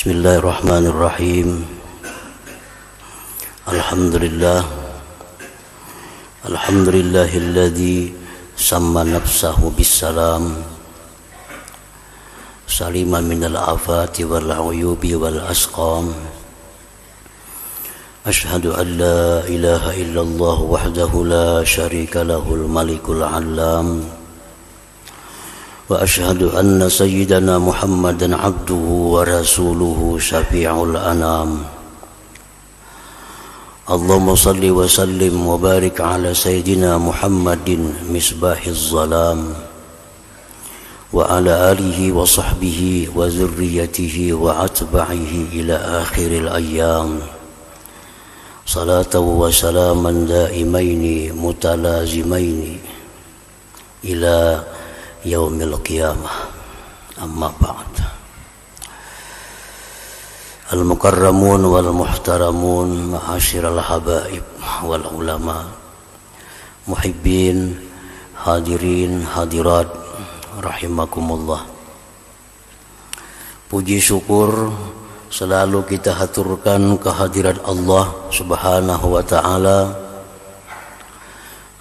Bismillahirrahmanirrahim. Alhamdulillahilladzi samma nafsahu bissalam salima minal afati wal uyubi wal asqam. Ashhadu an la ilaha illallah wahdahu la syarika lahul malikul allam. Wa ashhadu anna sayyidana Muhammadan abduhu wa rasuluhu syafi'ul anam. Allahumma salli wa sallim wa barik ala sayyidina Muhammadin misbahiz zalam wa ala alihi wa sahbihi wa zurriyatihi wa atba'ihi ila akhiril ayyam. Salatan wa salaman daimaini mutalazimaini ila yaumil qiyamah. Amma ba'd. Al-mukarramun wal muhtaramun ma'asyiral habaib wal ulama, muhibbin, hadirin, hadirat rahimakumullah. Puji syukur selalu kita haturkan kehadirat Allah Subhanahu wa ta'ala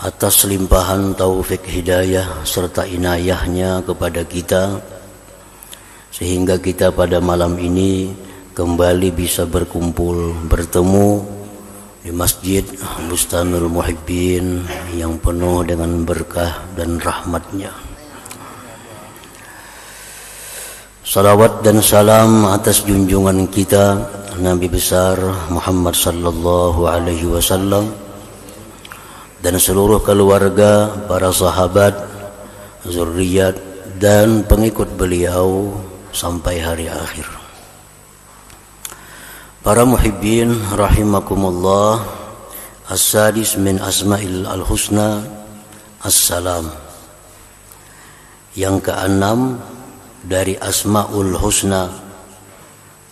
atas limpahan taufik hidayah serta inayahnya kepada kita, sehingga kita pada malam ini kembali bisa berkumpul, bertemu di Masjid Bustanul Muhibbin yang penuh dengan berkah dan rahmatnya. Salawat dan salam atas junjungan kita Nabi besar Muhammad sallallahu alaihi wasallam dan seluruh keluarga, para sahabat, zuriat dan pengikut beliau sampai hari akhir. Para muhibbin rahimakumullah, as-sadis min asma'il al-husna as-salam. Yang keenam dari asma'ul husna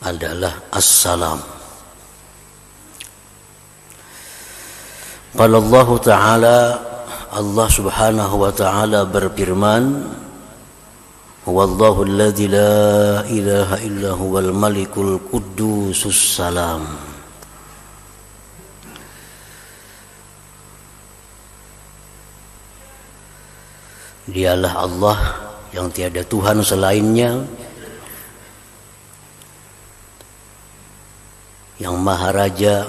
adalah as-salam. Qala Allah Ta'ala, Allah Subhanahu wa ta'ala berfirman, Wallahu alladzi la ilaha illa huwal malikul quddusus salam. Dialah Allah yang tiada Tuhan selainnya, yang Maha Raja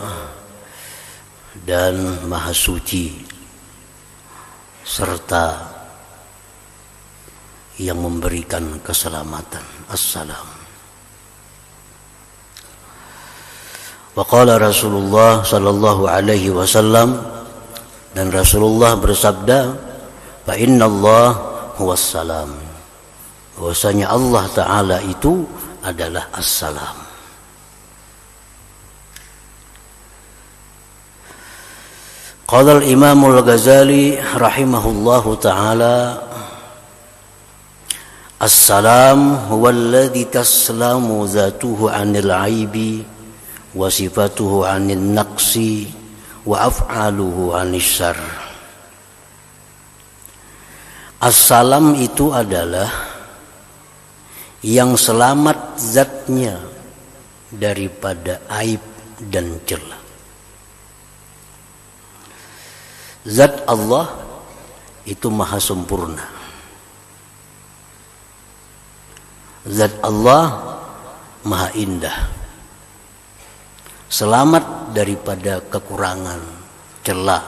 dan Maha Suci, serta yang memberikan keselamatan. Assalam. Wa qala Rasulullah sallallahu alaihi wasallam, dan Rasulullah bersabda, fa innallah huwas salam. Bahwasanya Allah Ta'ala itu adalah as-salam. Qala al-Imam al-Ghazali rahimahullahu ta'ala, as-salam huwa alladhi taslamu dhatuhu 'anil 'aibi wa sifatuhu 'anil naqsi wa af'aluhu 'anil syarr. As-salam itu adalah yang selamat zatnya daripada aib dan celah. Zat Allah itu maha sempurna. Zat Allah maha indah. Selamat daripada kekurangan, celah.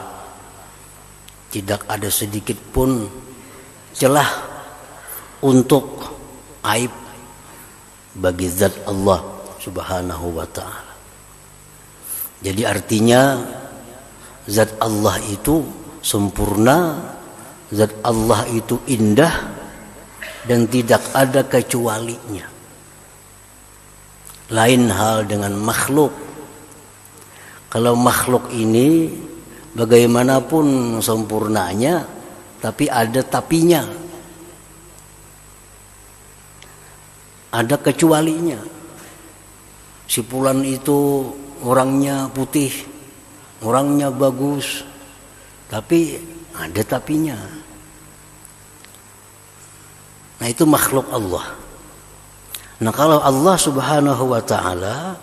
Tidak ada sedikit pun celah untuk aib bagi zat Allah Subhanahu wa ta'ala. Jadi artinya zat Allah itu sempurna, zat Allah itu indah dan tidak ada kecualinya. Lain hal dengan makhluk. Kalau makhluk ini bagaimanapun sempurnanya, tapi ada tapinya, ada kecualinya. Si fulan itu orangnya putih, orangnya bagus, tapi ada tapinya. Nah itu makhluk Allah. Nah, kalau Allah Subhanahu wa taala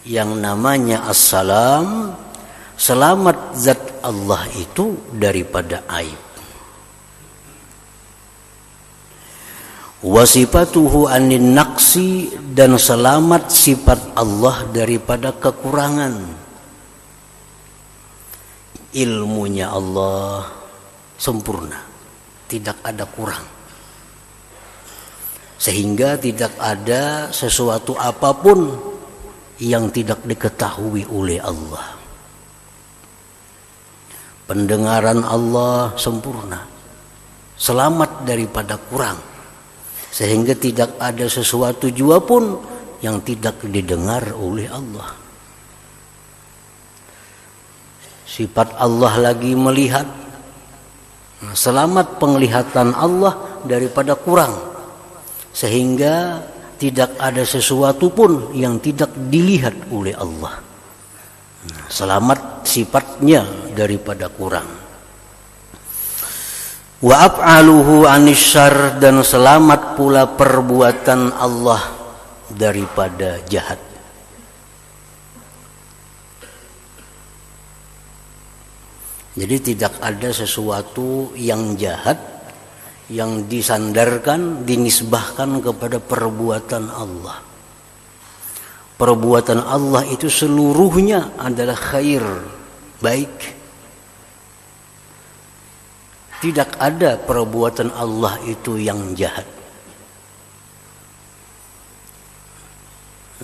yang namanya As-Salam, selamat zat Allah itu daripada aib. Wasifatuhu anin naqsi, dan selamat sifat Allah daripada kekurangan. Ilmunya Allah sempurna, tidak ada kurang, sehingga tidak ada sesuatu apapun yang tidak diketahui oleh Allah. Pendengaran Allah sempurna, selamat daripada kurang, sehingga tidak ada sesuatu jua pun yang tidak didengar oleh Allah. Sifat Allah lagi melihat, selamat penglihatan Allah daripada kurang, sehingga tidak ada sesuatu pun yang tidak dilihat oleh Allah. Selamat sifatnya daripada kurang. Wa af'aluhu anisyar, dan selamat pula perbuatan Allah daripada jahat. Jadi tidak ada sesuatu yang jahat yang disandarkan, dinisbahkan kepada perbuatan Allah. Perbuatan Allah itu seluruhnya adalah khair, baik. Tidak ada perbuatan Allah itu yang jahat.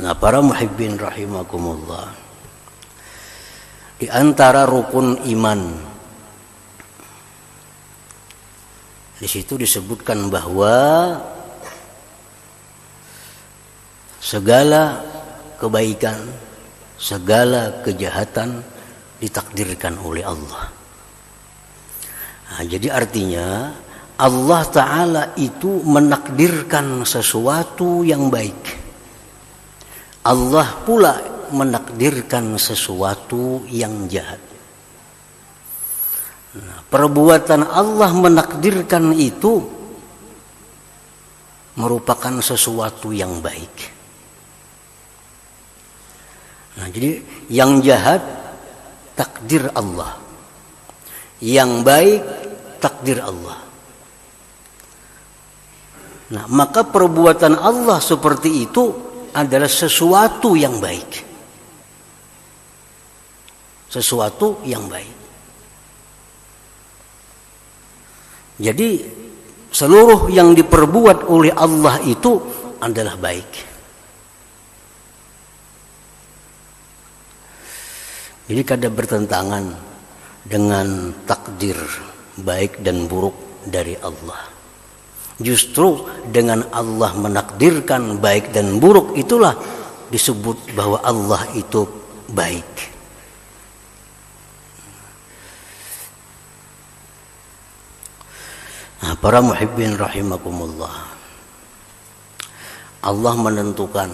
Nah, para muhibbin rahimakumullah, di antara rukun iman, di situ disebutkan bahwa segala kebaikan, segala kejahatan ditakdirkan oleh Allah. Nah, jadi artinya Allah Ta'ala itu menakdirkan sesuatu yang baik. Allah pula menakdirkan sesuatu yang jahat. Nah, perbuatan Allah menakdirkan itu merupakan sesuatu yang baik. Nah, jadi yang jahat takdir Allah, yang baik takdir Allah. Nah, maka perbuatan Allah seperti itu adalah sesuatu yang baik. Sesuatu yang baik. Jadi seluruh yang diperbuat oleh Allah itu adalah baik. Jadi kada bertentangan dengan takdir baik dan buruk dari Allah. Justru dengan Allah menakdirkan baik dan buruk, itulah disebut bahwa Allah itu baik. Nah, para muhibbin rahimakumullah, Allah menentukan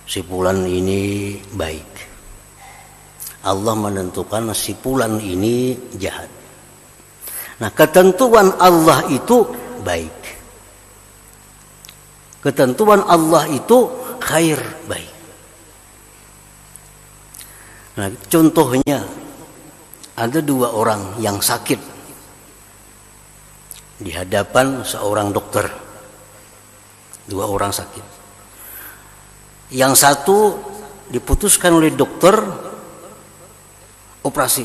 si fulan ini baik, Allah menentukan si fulan ini jahat. Nah, ketentuan Allah itu baik, ketentuan Allah itu khair, baik. Nah, contohnya ada dua orang yang sakit di hadapan seorang dokter. Dua orang sakit. Yang satu diputuskan oleh dokter operasi.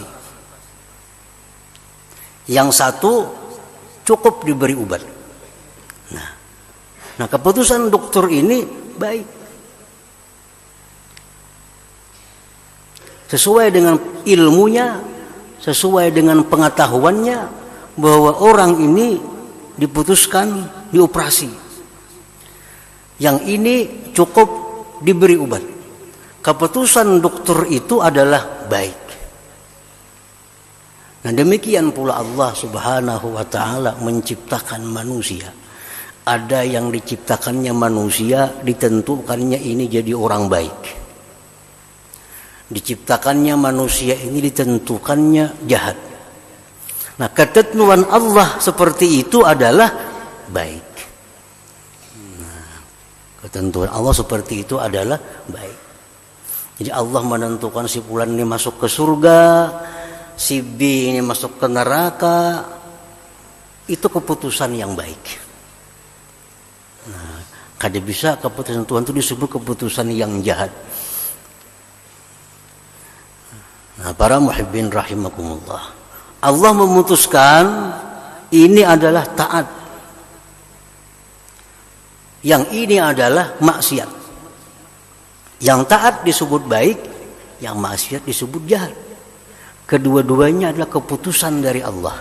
Yang satu cukup diberi obat. Nah, keputusan dokter ini baik. Sesuai dengan ilmunya, sesuai dengan pengetahuannya, bahwa orang ini diputuskan dioperasi. Yang ini cukup diberi obat. Keputusan dokter itu adalah baik. Nah, demikian pula Allah Subhanahu wa ta'ala menciptakan manusia. Ada yang diciptakannya manusia, ditentukannya ini jadi orang baik. Diciptakannya manusia ini ditentukannya jahat. Nah, ketentuan Allah seperti itu adalah baik. Nah, Ketentuan Allah seperti itu adalah baik. Jadi Allah menentukan si fulan ini masuk ke surga, si B ini masuk ke neraka, itu keputusan yang baik. Nah, kada bisa keputusan Tuhan itu disebut keputusan yang jahat. Nah, para muhibbin rahimakumullah, Allah memutuskan ini adalah taat, yang ini adalah maksiat. Yang taat disebut baik, yang maksiat disebut jahat. Kedua-duanya adalah keputusan dari Allah.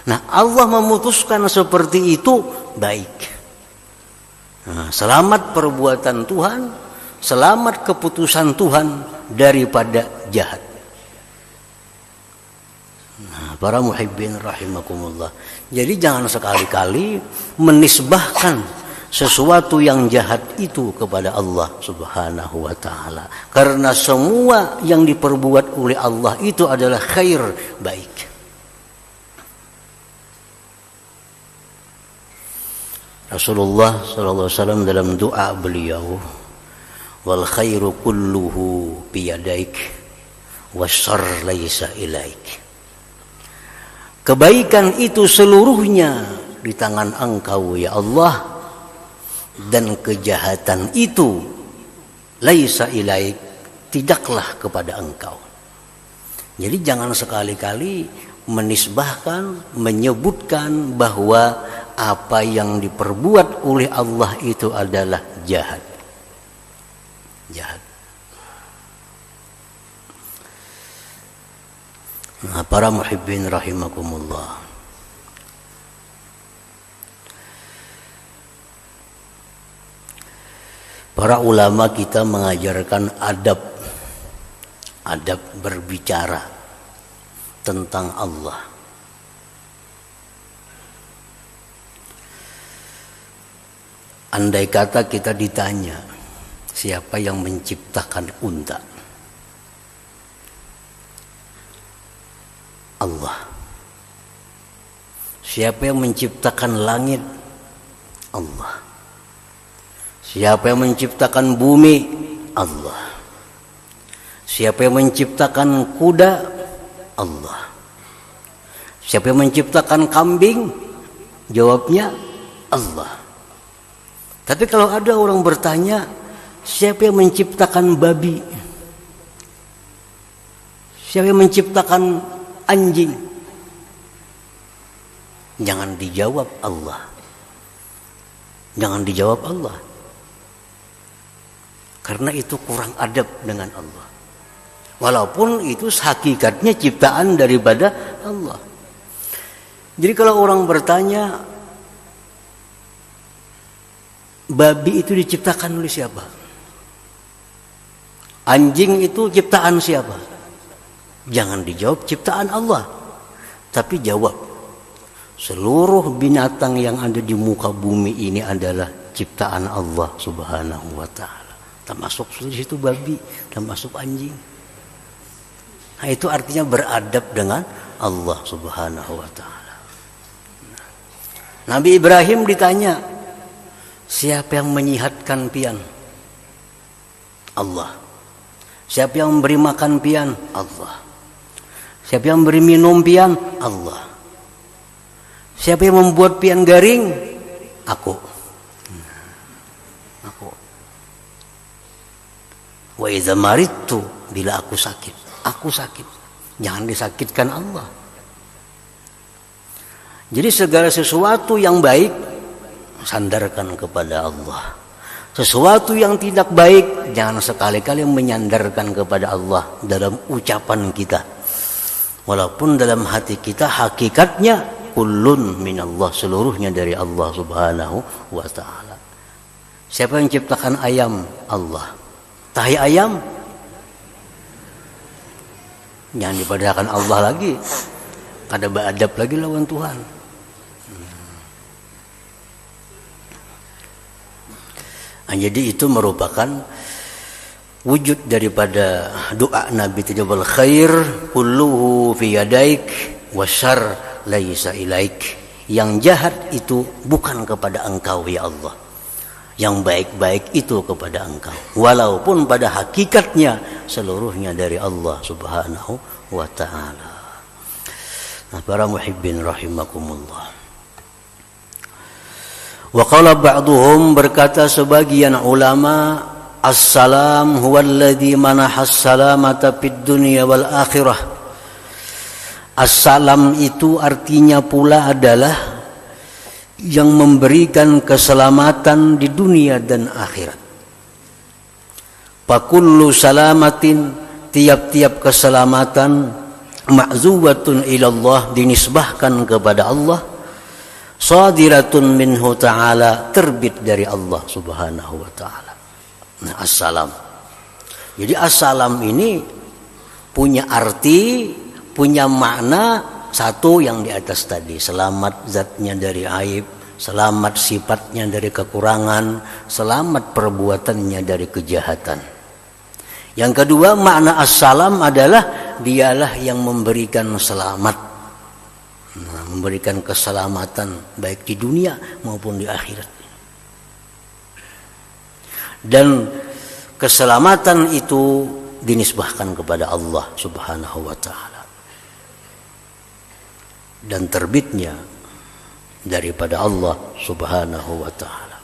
Nah, Allah memutuskan seperti itu baik. Nah, selamat perbuatan Tuhan, selamat keputusan Tuhan daripada jahat. Nah, para muhibbin rahimakumullah. Jadi jangan sekali-kali menisbahkan sesuatu yang jahat itu kepada Allah Subhanahu wa ta'ala. Karena semua yang diperbuat oleh Allah itu adalah khair, baik. Rasulullah sallallahu alaihi wasallam dalam doa beliau, wal khairu kulluhu biyadaik wasyarr laisa ilaik. Kebaikan itu seluruhnya di tangan Engkau ya Allah, dan kejahatan itu laisa ilaik, tidaklah kepada Engkau. Jadi jangan sekali-kali menisbahkan, menyebutkan bahwa apa yang diperbuat oleh Allah itu adalah jahat. Jahat. Nah, para muhibbin rahimakumullah. Para ulama kita mengajarkan adab berbicara tentang Allah. Andai kata kita ditanya, siapa yang menciptakan unta? Allah. Siapa yang menciptakan langit? Allah. Siapa yang menciptakan bumi? Allah. Siapa yang menciptakan kuda? Allah. Siapa yang menciptakan kambing? Jawabnya Allah. Tapi kalau ada orang bertanya, siapa yang menciptakan babi? Siapa yang menciptakan anjing? Jangan dijawab Allah. Jangan dijawab Allah. Karena itu kurang adab dengan Allah. Walaupun itu hakikatnya ciptaan daripada Allah. Jadi kalau orang bertanya, babi itu diciptakan oleh siapa? Anjing itu ciptaan siapa? Jangan dijawab ciptaan Allah. Tapi jawab, seluruh binatang yang ada di muka bumi ini adalah ciptaan Allah Subhanahu wa ta'ala. Termasuk di situ babi, termasuk anjing. Nah, itu artinya beradab dengan Allah Subhanahu wa ta'ala. Nabi Ibrahim ditanya, siapa yang menyihatkan pian? Allah. Siapa yang memberi makan pian? Allah. Siapa yang memberi minum pian? Allah. Siapa yang membuat pian garing? Aku. Aku. Wa idza maridtu, bila aku sakit, aku sakit. Jangan disakitkan Allah. Jadi segala sesuatu yang baik sandarkan kepada Allah. Sesuatu yang tidak baik jangan sekali-kali menyandarkan kepada Allah dalam ucapan kita. Walaupun dalam hati kita hakikatnya kullun minallah, seluruhnya dari Allah Subhanahu wa ta'ala. Siapa yang ciptakan ayam? Allah. Tahi ayam jangan dipadahkan Allah lagi. Ada beradab lagi lawan Tuhan. Nah, jadi itu merupakan wujud daripada doa Nabi Tijabal khair kulluhu fi yadaik wasyarr laisa ilaik. Yang jahat itu bukan kepada engkau ya Allah. yang baik-baik itu kepada engkau, walaupun pada hakikatnya seluruhnya dari Allah Subhanahu wa ta'ala. Nah, para muhibbin rahimakumullah. Wa qala ba'duhum, berkata sebagian ulama, as-salam huwa alladhi manahas salamata fid dunya wal akhirah. As-salam itu artinya pula adalah yang memberikan keselamatan di dunia dan akhirat. Fakullu salamatin, tiap-tiap keselamatan, ma'zubatun ilallah, dinisbahkan kepada Allah, sadiratun minhu ta'ala, terbit dari Allah Subhanahu wa ta'ala. Nah, assalam. Jadi assalam ini punya arti, punya makna. Satu yang di atas tadi, selamat zatnya dari aib, selamat sifatnya dari kekurangan, selamat perbuatannya dari kejahatan. Yang kedua, makna assalam adalah dialah yang memberikan selamat, memberikan keselamatan baik di dunia maupun di akhirat. Dan keselamatan itu dinisbahkan kepada Allah Subhanahu wa ta'ala, dan terbitnya daripada Allah Subhanahu wa ta'ala.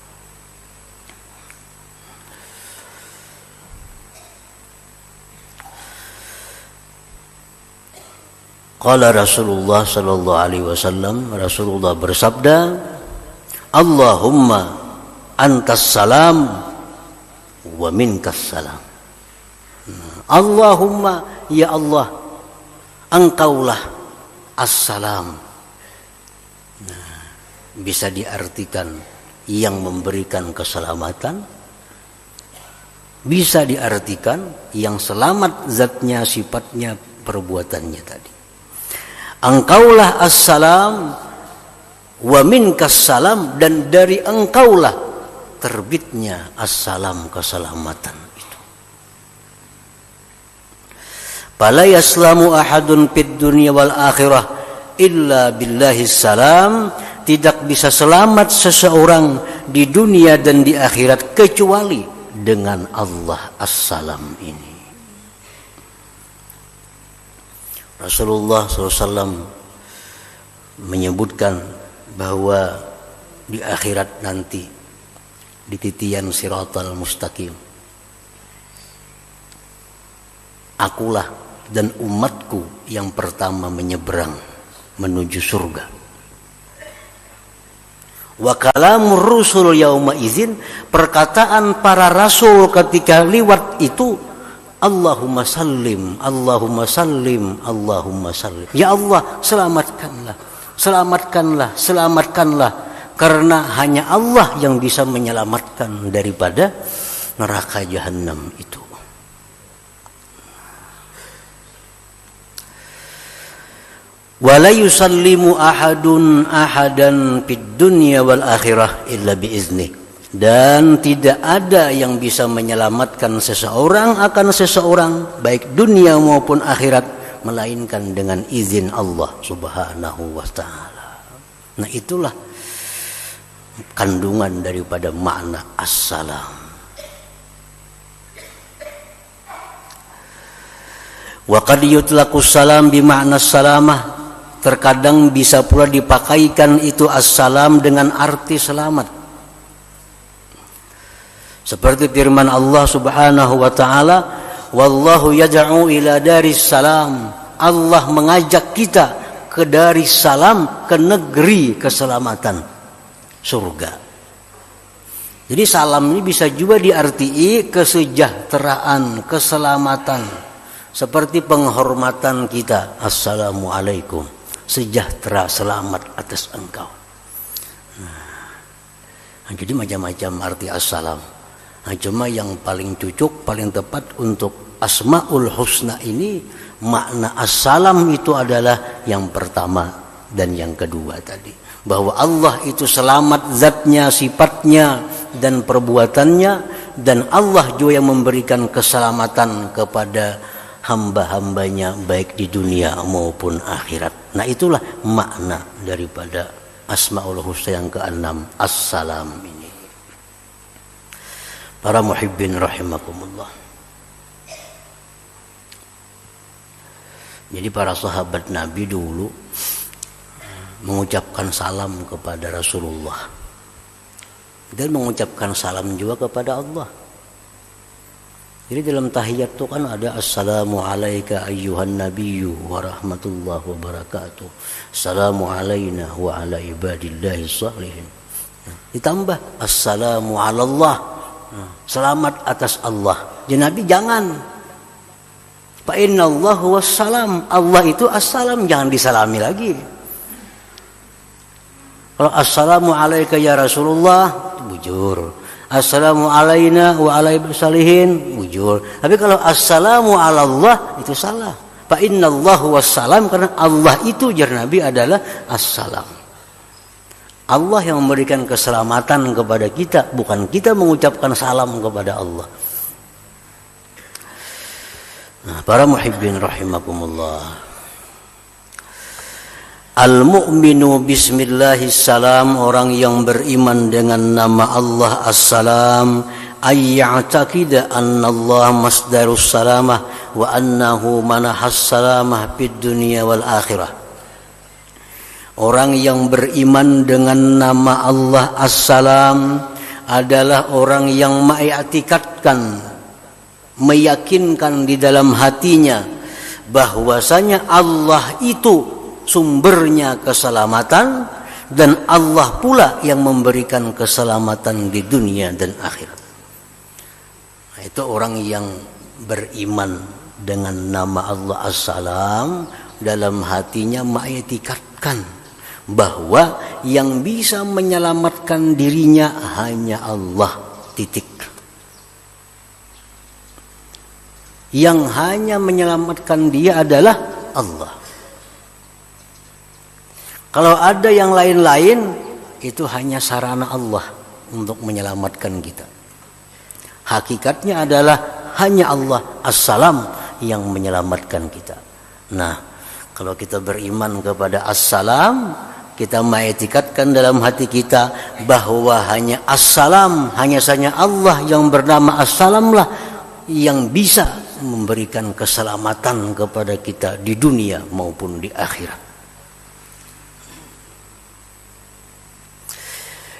Qala Rasulullah sallallahu alaihi wasallam, Rasulullah bersabda, Allahumma antas salam wa minkas salam. Allahumma, ya Allah, engkaulah assalam. Nah, bisa diartikan yang memberikan keselamatan, bisa diartikan yang selamat zatnya, sifatnya, perbuatannya tadi. Engkaulah assalam wa minkas salam, dan dari engkaulah terbitnya assalam, keselamatan. Fala yaslamu ahadun fid dunya wal akhirah illa billahi salam. Tidak bisa selamat seseorang di dunia dan di akhirat kecuali dengan Allah as-salam ini. Rasulullah SAW menyebutkan bahwa di akhirat nanti, di titian siratal mustaqim, akulah dan umatku yang pertama menyeberang menuju surga. Wa kalamur rusul yauma izin, perkataan para rasul ketika liwat itu, Allahumma sallim, Allahumma sallim, Allahumma sallim. Ya Allah, selamatkanlah, selamatkanlah, selamatkanlah, karena hanya Allah yang bisa menyelamatkan daripada neraka jahanam itu. Wala yusallimu ahadun ahadan fid dunya wal akhirah illa biizni. Dan tidak ada yang bisa menyelamatkan seseorang akan seseorang baik dunia maupun akhirat melainkan dengan izin Allah Subhanahu wa ta'ala. Nah, itulah kandungan daripada makna as-salam. Wa qad yutlaqu salam bi makna salamah. Terkadang bisa pula dipakaikan itu as-salam dengan arti selamat. Seperti firman Allah Subhanahu wa ta'ala, wallahu yad'u ila daris salam. Allah mengajak kita ke daris salam, ke negeri keselamatan, surga. Jadi salam ini bisa juga diartii kesejahteraan, keselamatan. Seperti penghormatan kita, assalamualaikum, sejahtera, selamat atas engkau. Nah, jadi macam-macam arti assalam. Nah, cuma yang paling cocok, paling tepat untuk Asmaul Husna ini, makna assalam itu adalah yang pertama dan yang kedua tadi. Bahwa Allah itu selamat zatnya, sifatnya, dan perbuatannya, dan Allah juga yang memberikan keselamatan kepada hamba-hambanya baik di dunia maupun akhirat. Nah, itulah makna daripada Asmaul Husna yang ke-6, As-Salam ini. Para muhibbin rahimakumullah. Jadi para sahabat Nabi dulu mengucapkan salam kepada Rasulullah dan mengucapkan salam juga kepada Allah. Jadi dalam tahiyat itu kan ada assalamu alayka ayyuhan nabiyyu wa rahmatullahi wa barakatuh. Assalamu alayna wa ala ibadillahi shalihin. Ditambah assalamu ala Allah. Selamat atas Allah. Jadi Nabi jangan. Fa innallahu wassalam. Allah itu assalam, jangan disalami lagi. Kalau assalamu alayka ya Rasulullah, bujur. Assalamu alayna wa ala ibadillahis bujur. Tapi kalau assalamu ala Allah itu salah. Fa innallahu wassalam, karena Allah itu jar Nabi adalah assalam. Allah yang memberikan keselamatan kepada kita, bukan kita mengucapkan salam kepada Allah. Nah, para muhibbin rahimakumullah. Al-mu'minu bismillahis-salam, orang yang beriman dengan nama Allah as-salam, ayya'taqida anna Allah masdarus salamah wa annahu manahas salamah fid dunya wal akhirah. Orang yang beriman dengan nama Allah as-salam adalah orang yang mengiktikadkan, meyakinkan di dalam hatinya bahwasanya Allah itu sumbernya keselamatan dan Allah pula yang memberikan keselamatan di dunia dan akhirat. Nah, itu orang yang beriman dengan nama Allah as-salam, dalam hatinya mengiktikadkan bahwa yang bisa menyelamatkan dirinya hanya Allah, titik. Yang hanya menyelamatkan dia adalah Allah. Kalau ada yang lain-lain, itu hanya sarana Allah untuk menyelamatkan kita. Hakikatnya adalah hanya Allah as-salam yang menyelamatkan kita. Nah, kalau kita beriman kepada as-salam, kita mengiktikadkan dalam hati kita bahwa hanya as-salam, hanya saja Allah yang bernama as-salam lah yang bisa memberikan keselamatan kepada kita di dunia maupun di akhirat.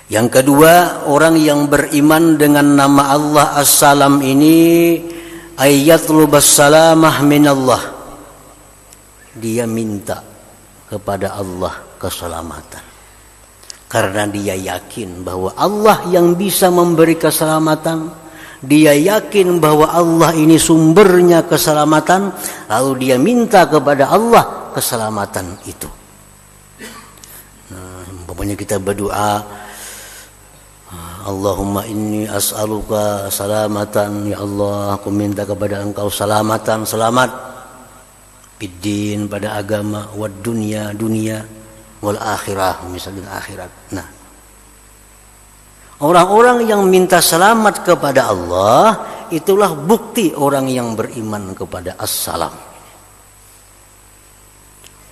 Yang kedua, orang yang beriman dengan nama Allah as-salam ini ayatlubas salamah minallah. Dia minta kepada Allah keselamatan. Karena dia yakin bahwa Allah yang bisa memberi keselamatan. Dia yakin bahwa Allah ini sumbernya keselamatan. Lalu dia minta kepada Allah keselamatan itu. Nah, umpamanya kita berdoa, Allahumma inni as'aluka salamatan, ya Allah, aku minta kepada engkau selamatan, selamat biddin, pada agama, wad dunya, dunia, wal akhirah, misalnya akhirat. Nah, orang-orang yang minta selamat kepada Allah, itulah bukti orang yang beriman kepada as-salam.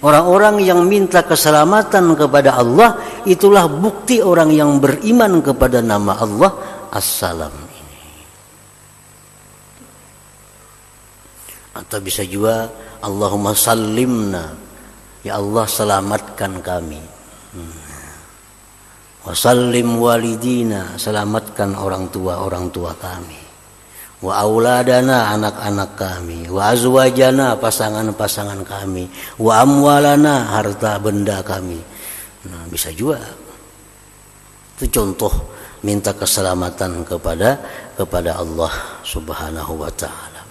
Orang-orang yang minta keselamatan kepada Allah, itulah bukti orang yang beriman kepada nama Allah as-salam ini. Atau bisa juga Allahumma sallimna, ya Allah selamatkan kami. Wa sallim walidina, selamatkan orang tua kami. Wa auladana, anak-anak kami. Wa azwajana, pasangan-pasangan kami. Wa amwalana, harta benda kami. Nah, bisa juga. Itu contoh minta keselamatan kepada Allah Subhanahu wa taala.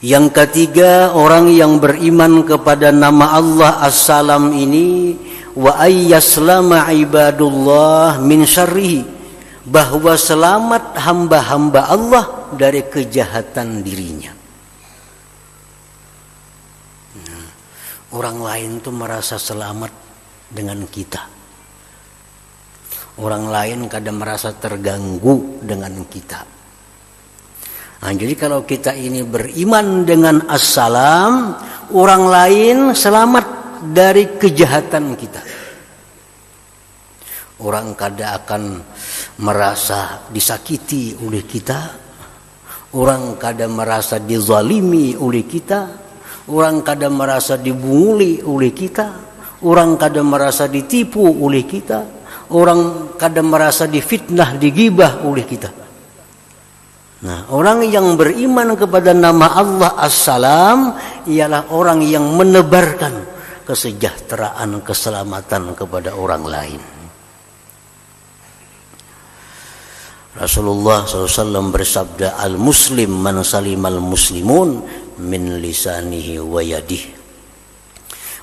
Yang ketiga, orang yang beriman kepada nama Allah as-salam ini, wa ayyaslama ibadullah min syarrihi, bahwa selamat hamba-hamba Allah dari kejahatan dirinya. Nah, orang lain tuh merasa selamat dengan kita. Orang lain kadang merasa terganggu dengan kita. Nah, jadi kalau kita ini beriman dengan as-salam, orang lain selamat dari kejahatan kita. Orang kadang akan merasa disakiti oleh kita, orang kadang merasa dizalimi oleh kita, orang kadang merasa dibunguli oleh kita, orang kadang merasa ditipu oleh kita, orang kadang merasa difitnah, digibah oleh kita. Nah, orang yang beriman kepada nama Allah As-Salam ialah orang yang menebarkan kesejahteraan, keselamatan kepada orang lain. Rasulullah SAW bersabda, al-muslim man salimal muslimun min lisanihi wa yadihi.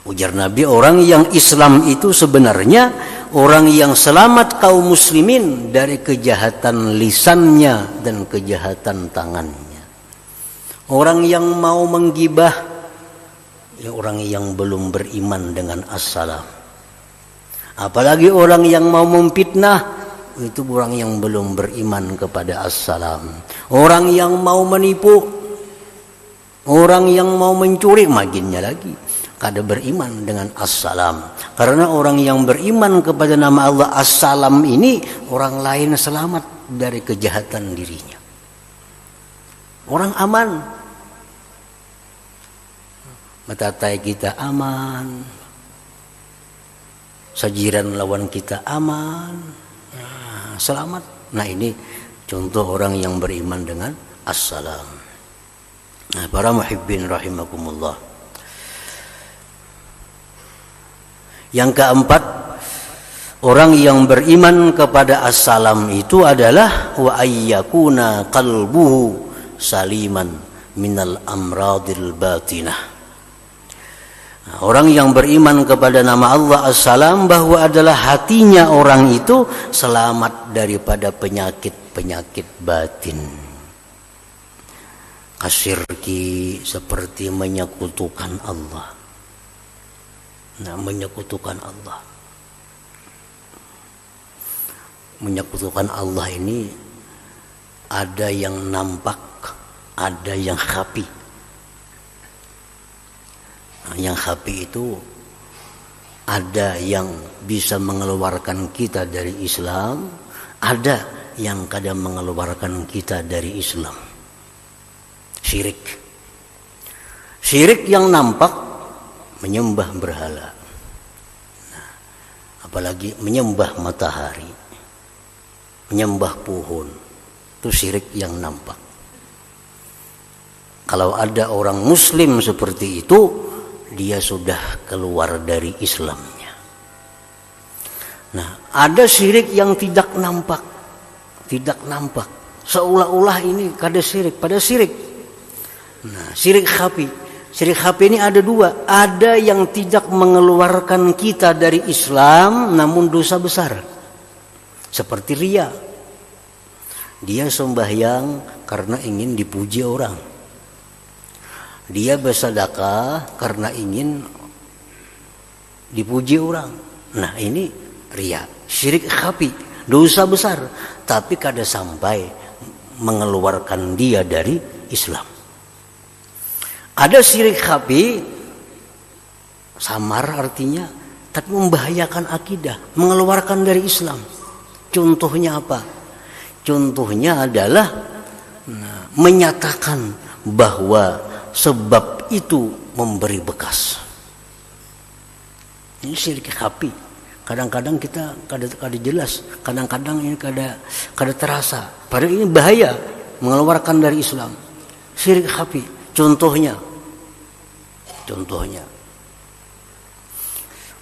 Ujar Nabi, orang yang Islam itu sebenarnya orang yang selamat kaum muslimin dari kejahatan lisannya dan kejahatan tangannya. Orang yang mau menggibah, ya orang yang belum beriman dengan as-salam. Apalagi orang yang mau memfitnah, itu orang yang belum beriman kepada as-salam. Orang yang mau menipu, orang yang mau mencuri, makinnya lagi kada beriman dengan as-salam. Karena orang yang beriman kepada nama Allah as-salam ini, orang lain selamat dari kejahatan dirinya. Orang aman, matatai kita aman, sajiran lawan kita aman, selamat. Nah, ini contoh orang yang beriman dengan as-salam. Nah, para muhibbin rahimakumullah. Yang keempat, orang yang beriman kepada as-salam itu adalah wa ayyakuna qalbuhu saliman minal amradil batinah. Nah, orang yang beriman kepada nama Allah as-salam bahwa adalah hatinya orang itu selamat daripada penyakit-penyakit batin. Kasyirki, seperti menyekutukan Allah. Nah, menyekutukan Allah. Menyekutukan Allah ini ada yang nampak, ada yang khafi. Nah, yang khafi itu ada yang bisa mengeluarkan kita dari Islam, ada yang kadang mengeluarkan kita dari Islam. Syirik. Syirik yang nampak, menyembah berhala. Nah, apalagi menyembah matahari, menyembah pohon, itu syirik yang nampak. Kalau ada orang muslim seperti itu, dia sudah keluar dari Islamnya. Nah, ada syirik yang tidak nampak, tidak nampak, seolah-olah ini kada syirik, pada syirik. Nah, syirik khafi. Syirik khafi ini ada dua. Ada yang tidak mengeluarkan kita dari Islam, namun dosa besar. Seperti riya. Dia sembahyang karena ingin dipuji orang. Dia bersedekah karena ingin dipuji orang. Nah, ini riya. Syirik khafi, dosa besar. Tapi kada sampai mengeluarkan dia dari Islam. Ada syirik khafi, samar artinya, tapi membahayakan akidah, mengeluarkan dari Islam. Contohnya apa? Contohnya adalah menyatakan bahwa sebab itu memberi bekas. Ini syirik khafi. Kadang-kadang kita kada jelas, kadang-kadang ini kada terasa. Padahal ini bahaya, mengeluarkan dari Islam. Syirik khafi. Contohnya,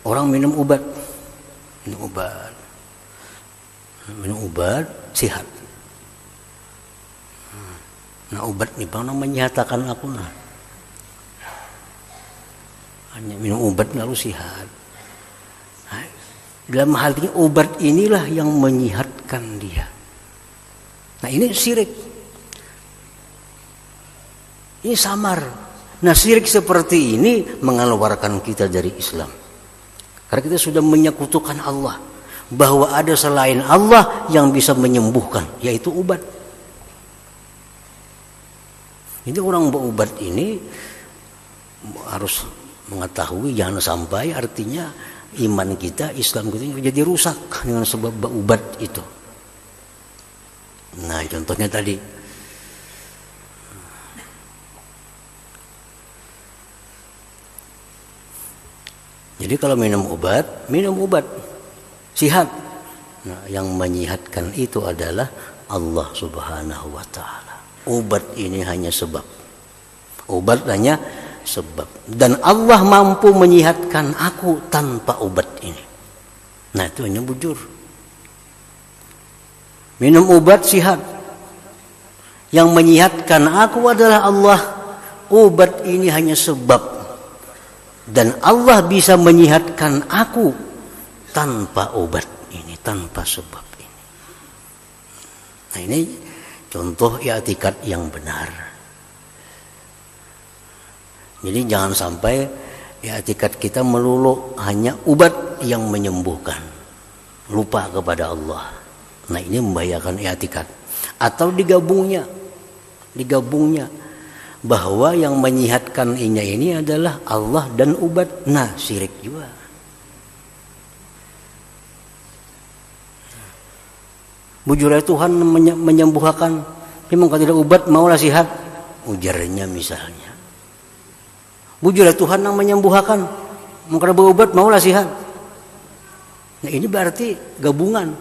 orang minum obat, sehat. Nah, obat ni bang menyatakan aku nah, hanya minum obat lalu sehat. Nah, dalam hal ini obat inilah yang menyehatkan dia. Nah, ini syirik. Ini samar. Nah, syirik seperti ini mengeluarkan kita dari Islam. Karena kita sudah menyekutukan Allah. Bahwa ada selain Allah yang bisa menyembuhkan, yaitu obat. Jadi orang berobat ini harus mengetahui, jangan sampai artinya iman kita, Islam kita jadi rusak dengan sebab berobat itu. Nah, contohnya tadi. Jadi kalau minum obat, sihat. Nah, yang menyihatkan itu adalah Allah Subhanahu wa taala. Obat ini hanya sebab. Obat hanya sebab. Dan Allah mampu menyihatkan aku tanpa obat ini. Nah, itu hanya bujur. Minum obat sihat. Yang menyihatkan aku adalah Allah. Obat ini hanya sebab. Dan Allah bisa menyihatkan aku tanpa obat ini, tanpa sebab ini. Nah, ini contoh i'tikad yang benar. Jadi jangan sampai i'tikad kita melulu hanya obat yang menyembuhkan, lupa kepada Allah. Nah, ini membahayakan i'tikad. Atau digabungnya bahwa yang menyihatkan ini adalah Allah dan obat. Nah, syirik juga. Bujurnya Tuhan menyembuhkan, memang kalau tidak obat maulah sihat, ujarnya misalnya. Bujurnya Tuhan yang menyembuhkan, maka berobat maulah sihat. Nah, ini berarti gabungan.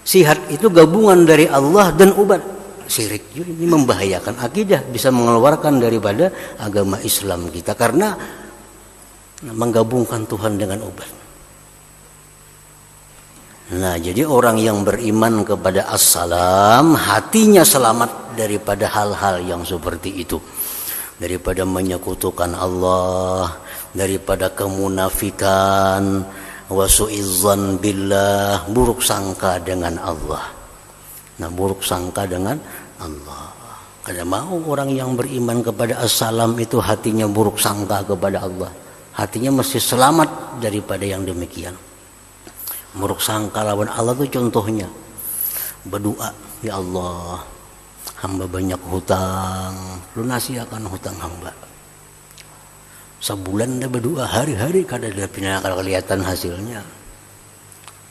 Sihat itu gabungan dari Allah dan obat. Syirik juga, ini membahayakan akidah, bisa mengeluarkan daripada agama Islam kita karena menggabungkan Tuhan dengan obat. Nah, jadi orang yang beriman kepada As-Salam, hatinya selamat daripada hal-hal yang seperti itu. Daripada menyekutukan Allah, daripada kemunafikan, wasu'izzan billah, buruk sangka dengan Allah. Nah, buruk sangka dengan Allah. Karena mau orang yang beriman kepada As-Salam itu hatinya buruk sangka kepada Allah. Hatinya mesti selamat daripada yang demikian. Buruk sangka lawan Allah itu contohnya berdoa, ya Allah, hamba banyak hutang, lunasi akan hutang hamba. Sebulan dah berdoa, hari-hari kada kelihatan hasilnya.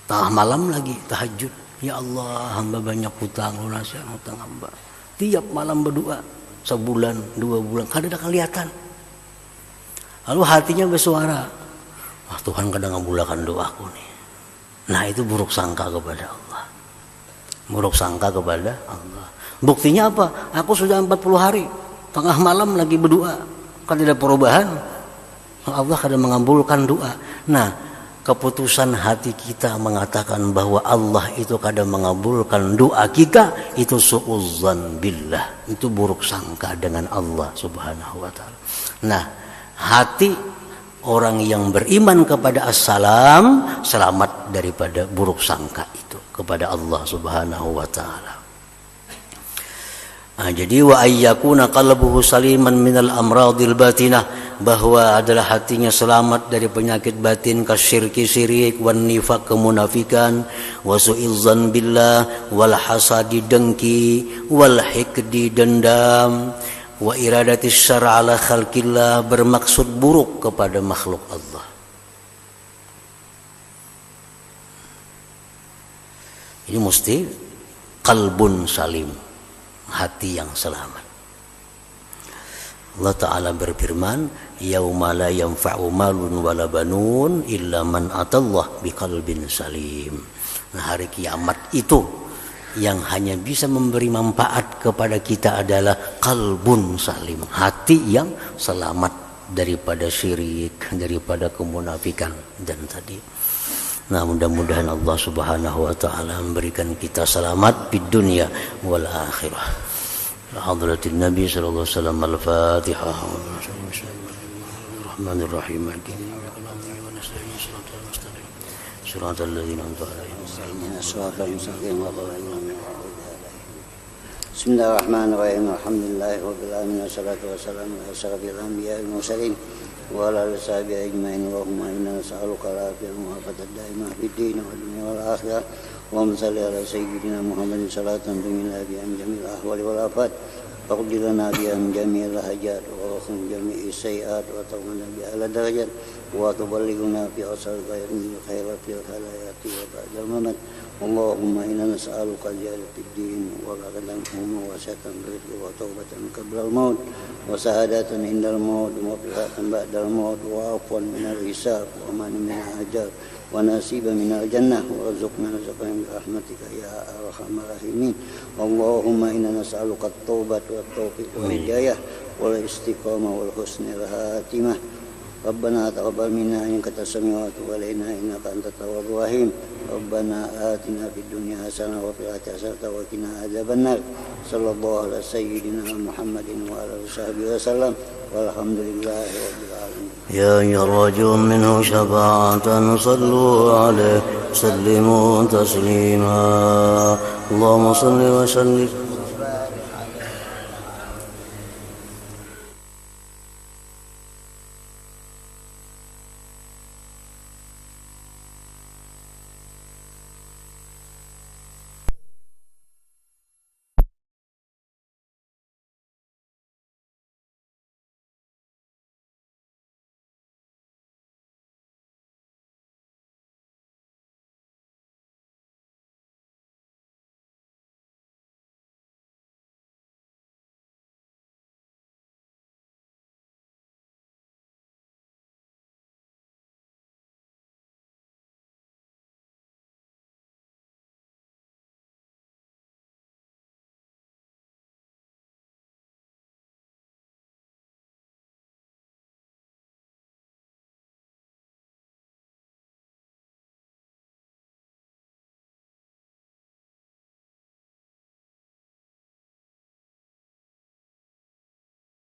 Tengah malam lagi tahajud, ya Allah, hamba banyak hutang, lunasi akan hutang hamba. Tiap malam berdoa, sebulan, 2 bulan, kada kelihatan. Lalu hatinya bersuara, wah, Tuhan kadang ngabulkan doaku nih. Nah, itu buruk sangka kepada Allah. Buruk sangka kepada Allah. Buktinya apa? Aku sudah 40 hari tengah malam lagi berdoa, kan tidak perubahan. Allah kadang mengabulkan doa. Nah, keputusan hati kita mengatakan bahwa Allah itu kadang mengabulkan doa kita, itu su'uzzan billah, itu buruk sangka dengan Allah Subhanahu wa taala. Nah, hati orang yang beriman kepada As-Salam selamat daripada buruk sangka itu kepada Allah Subhanahu wa taala. Nah, jadi wa ayyakuna qalbuhu saliman minal amradil batinah, bahwa adalah hatinya selamat dari penyakit batin, kasyirki syirik, wan nifaq kemunafikan, wa su'izzan billah, wal hasadi dengki, wal hikdi dendam, wa iradatis syara' ala khalqillah bermaksud buruk kepada makhluk Allah. Ini mesti qalbun salim, hati yang selamat. Allah Ta'ala berfirman, yauma la yanfa'u malun wala banun illa man atallah biqalbin salim. Nah, hari kiamat itu yang hanya bisa memberi manfaat kepada kita adalah qalbun salim, hati yang selamat daripada syirik, daripada kemunafikan dan tadi. Nah, mudah-mudahan Allah Subhanahu wa taala memberikan kita selamat di dunia wal akhirah. Hadratin Nabi sallallahu alaihi wasallam. Al-Fatihah. Bismillahirrahmanirrahim. Shiratal ladzina an'amta 'alaihim. Bismillahirrahmanirrahim. Alhamdulillahirabbil alamin. Wassalatu wassalamu ala asyrafil anbiya'i wal mursalin wa ala alihi washabihi ajma'in. Allahumma inna nas'aluka al-'afiyata wal 'afiyata daimah fid din wal dunya wal akhirah. Allahumma shalli ala sayyidina Muhammadin salatan tunjina biha min jamil ahwali wal afat واقض لنا بها من جميع الحاجات وغفر من جميع السيئات وترفعنا بأعلى درجات وتبلغنا في أقصى الخيرات في الحياة وبعد الممات. اللهم إنا نسألك زيادة الدين وبعد وسعة الرزق وتوبة قبل الموت وسعادة عند الموت ومغفرة بعد الموت وعفوا من الحساب وأمان من العذاب ونصيبا من الجنة وارزقنا رزقا برحمتك يا أرحم الراحمين. اللهم إنا نسألك التوبة والتوفيق والهداية والاستقامة والحسن الخاتمة. ربنا تقبل منا إنك أنت السميع وتب علينا إنك أنت التواب الرحيم. ربنا آتنا في الدنيا حسنة وفي الآخرة حسنة وقنا عذاب النار. صلى الله على سيدنا محمد وعلى آله وصحبه وسلم والحمد لله رب العالمين. يا أيها الراجون منه شفاعة صلوا عليه سلموا تسليما. اللهم صل وسلم